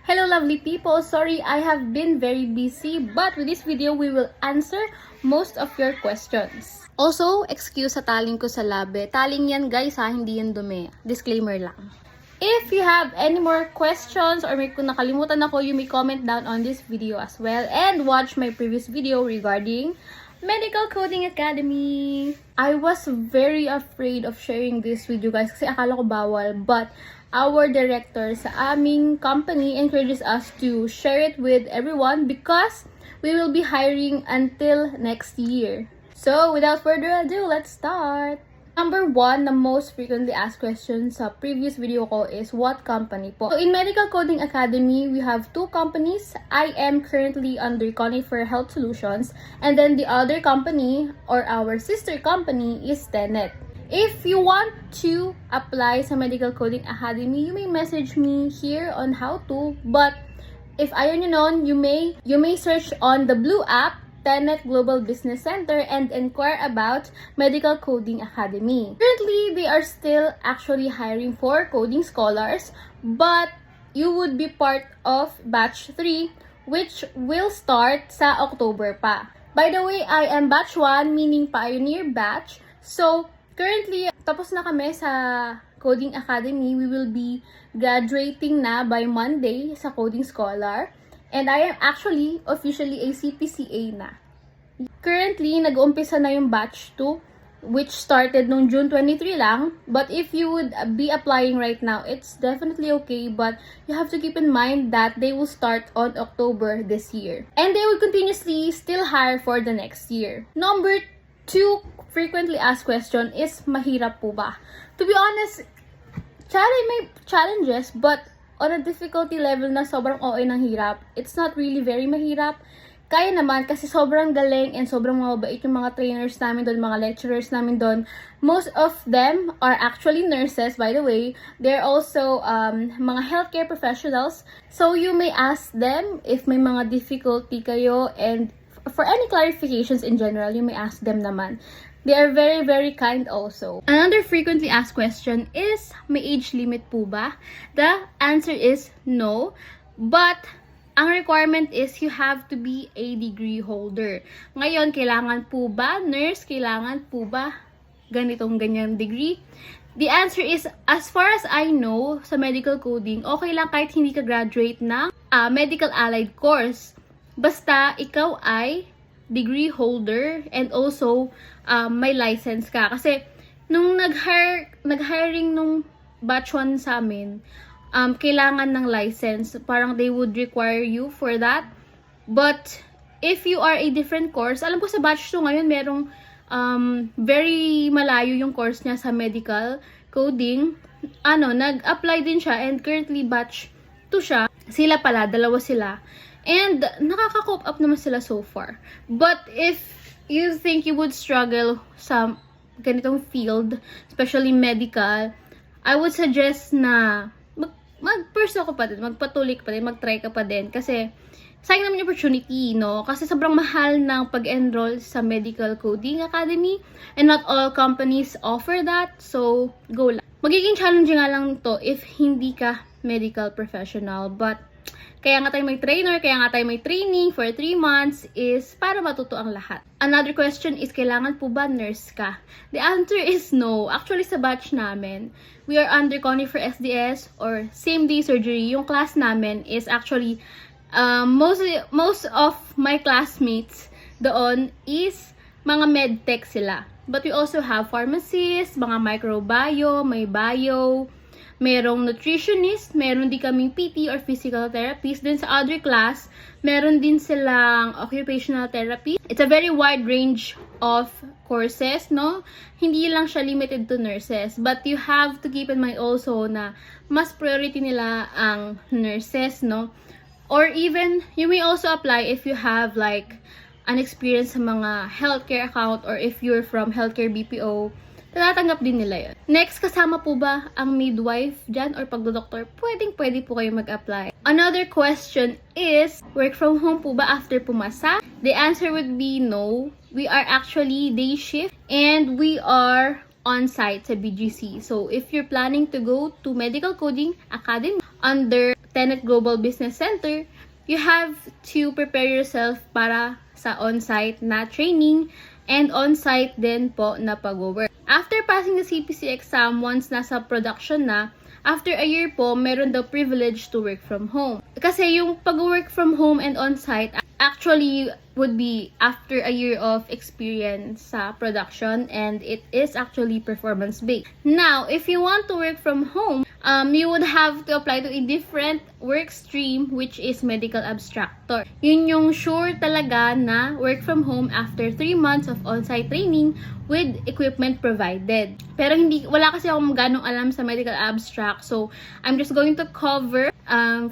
Hello lovely people, sorry I have been very busy, but with this video we will answer most of your questions. Also, excuse sa taling ko sa labi. Taling yan guys ha, hindi yan dumi. Disclaimer lang. If you have any more questions or may kung nakalimutan ako, you may comment down on this video as well and watch my previous video regarding Medical Coding Academy. I was very afraid of sharing this with you guys kasi akala ko bawal, but our director sa aming company encourages us to share it with everyone because we will be hiring until next year. So, without further ado, let's start! Number 1, the most frequently asked question sa previous video ko is what company po? So, in Medical Coding Academy, we have 2 companies. I am currently under Conifer Health Solutions, and then the other company or our sister company is Tenet. If you want to apply sa Medical Coding Academy, you may message me here on how to, but if ayaw nyo nun, you may search on the blue app, Tenet Global Business Center, and inquire about Medical Coding Academy. Currently, they are still actually hiring for coding scholars, but you would be part of batch 3, which will start sa October pa. By the way, I am batch 1, meaning pioneer batch. So, currently, tapos na kami sa Coding Academy. We will be graduating na by Monday sa Coding Scholar. And I am actually officially a CPCA na. Currently, nag-uumpisa na yung batch 2, which started nung June 23 lang. But if you would be applying right now, it's definitely okay. But you have to keep in mind that they will start on October this year. And they will continuously still hire for the next year. Number 2 frequently asked question is, mahirap po ba? To be honest, may challenges, but on a difficulty level na sobrang OA ng hirap. It's not really very mahirap. Kaya naman kasi sobrang galing and sobrang mababait yung mga trainers namin doon, mga lecturers namin doon. Most of them are actually nurses, by the way. They're also mga healthcare professionals. So you may ask them if may mga difficulty kayo, and for any clarifications in general, you may ask them naman. They are very, very kind also. Another frequently asked question is, may age limit po ba? The answer is no. But, ang requirement is you have to be a degree holder. Ngayon, kailangan po ba nurse? Kailangan po ba ganitong ganyan degree? The answer is, as far as I know, sa medical coding, okay lang kahit hindi ka graduate ng medical allied course. Basta, ikaw ay degree holder and also may license ka. Kasi nung nag-hiring nung batch 1 sa amin, kailangan ng license. Parang they would require you for that. But if you are a different course, alam ko sa batch 2 ngayon merong very malayo yung course niya sa medical coding. Nag-apply din siya and currently batch 2 siya. Sila pala, dalawa sila. And nakaka-cope up naman sila so far. But if you think you would struggle sa ganitong field, especially medical, I would suggest na mag-pursue ka pa din, magpatuloy ka pa din, mag-try ka pa din. Kasi sayang naman yung opportunity, no? Kasi sobrang mahal ng pag-enroll sa Medical Coding Academy and not all companies offer that. So, go lang. Magiging challenging nga lang to if hindi ka medical professional. But kaya nga tayo may trainer, kaya nga tayo may training for 3 months is para matuto ang lahat. Another question is, kailangan po ba nurse ka? The answer is no. Actually, sa batch namin, we are under Conifer SDS or same-day surgery. Yung class namin is actually, most of my classmates doon is mga medtech sila. But we also have pharmacists, mga microbio, may bio, merong nutritionist, meron din kaming PT or physical therapist. Then sa other class, meron din silang occupational therapy. It's a very wide range of courses, no? Hindi lang siya limited to nurses. But you have to keep in mind also na mas priority nila ang nurses, no? Or even, you may also apply if you have like an experience sa mga healthcare account or if you're from healthcare BPO. Tatatanggap din nila yun. Next, kasama po ba ang midwife dyan or pagdodoktor? Pwede po kayo mag-apply. Another question is, work from home po ba after pumasa? The answer would be no. We are actually day shift and we are on-site sa BGC. So, if you're planning to go to Medical Coding Academy under Tenet Global Business Center, you have to prepare yourself para sa on-site na training and on-site din po na pag-work. After passing the CPC exam, once nasa production na, after a year po, meron the privilege to work from home. Kasi yung pag-work from home and on-site actually would be after a year of experience sa production, and it is actually performance-based. Now, if you want to work from home, you would have to apply to a different work stream, which is medical abstractor. Yun yung sure talaga na work from home after 3 months of on-site training with equipment provided. Pero wala kasi akong ganong alam sa medical abstract, so I'm just going to cover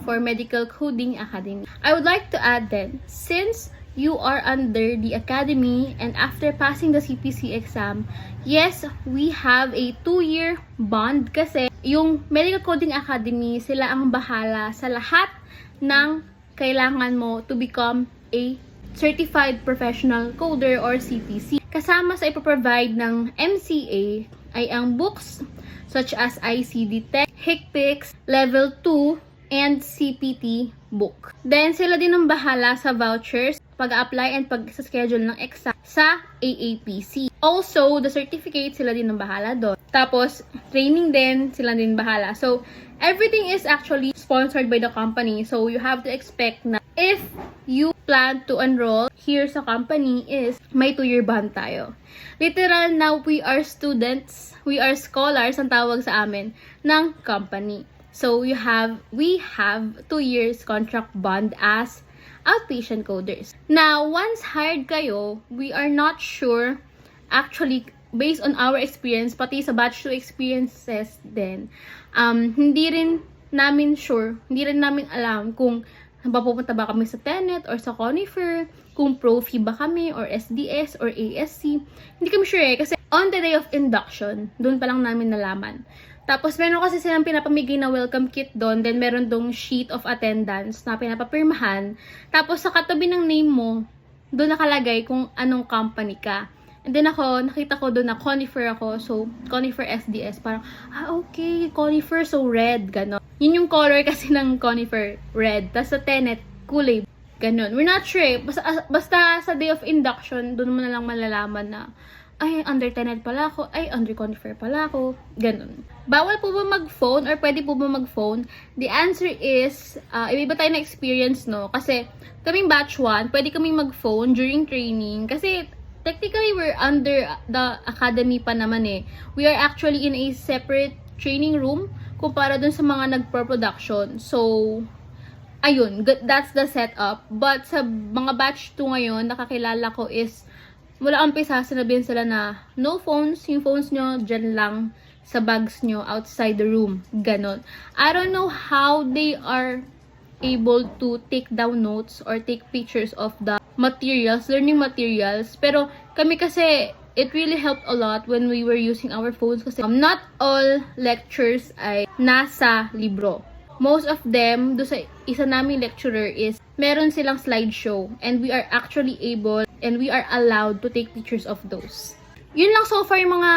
for Medical Coding Academy. I would like to add then, since you are under the academy and after passing the CPC exam, yes, we have a 2-year bond kasi yung Medical Coding Academy, sila ang bahala sa lahat ng kailangan mo to become a Certified Professional Coder or CPC. Kasama sa ipoprovide ng MCA ay ang books such as ICD Tech, HCPCS, Level 2, and CPT book. Then, sila din ang bahala sa vouchers, pag-apply and pag-schedule ng exam sa AAPC. Also, the certificate, sila din ang bahala doon. Tapos, training din, sila din bahala. So, everything is actually sponsored by the company. So, you have to expect na if you plan to enroll here sa company is may 2-year bond tayo. Literal, now we are students, we are scholars ang tawag sa amin ng company. So, we have 2 years contract bond as outpatient coders. Now, once hired kayo, we are not sure, actually, based on our experience, pati sa batch 2 experiences din, hindi rin namin alam kung pupunta ba kami sa Tenet or sa Conifer, kung Profi ba kami or SDS or ASC. Hindi kami sure kasi on the day of induction, doon pa lang namin nalaman. Tapos, meron kasi silang pinapamigay na welcome kit doon. Then, meron dong sheet of attendance na pinapapirmahan. Tapos, sa katabi ng name mo, doon nakalagay kung anong company ka. And then nakita ko doon na Conifer ako. So, Conifer SDS. Parang, okay, Conifer, so red, gano'n. Yun yung color kasi ng Conifer, red. Tapos sa Tenet, kulay, gano'n. We're not sure. Basta sa day of induction, doon mo na lang malalaman na, ay, under Tenet pala ako, ay, under Conifer pala ako, ganun. Bawal po ba mag-phone or pwede po ba mag-phone? The answer is, iba tayo na experience, no? Kasi, kaming batch 1, pwede kaming mag-phone during training. Kasi, technically, we're under the academy pa naman eh. We are actually in a separate training room kumpara dun sa mga nagpo-production. So, ayun, that's the setup. But sa mga batch 2 ngayon, nakakilala ko is, mula umpisa, sinabihin sila na no phones, yung phones nyo dyan lang sa bags nyo outside the room. Ganon. I don't know how they are able to take down notes or take pictures of the materials, learning materials. Pero kami kasi, it really helped a lot when we were using our phones kasi not all lectures ay nasa libro. Most of them, do sa isa naming lecturer is, meron silang slideshow and we are actually able and we are allowed to take pictures of those. Yun lang so far yung mga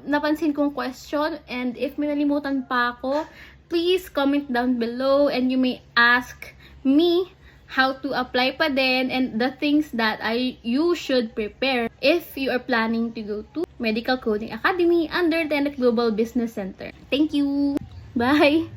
napansin kong question, and if may nalimutan pa ako, please comment down below and you may ask me how to apply pa din and the things that you should prepare if you are planning to go to Medical Coding Academy under Tenet Global Business Center. Thank you! Bye!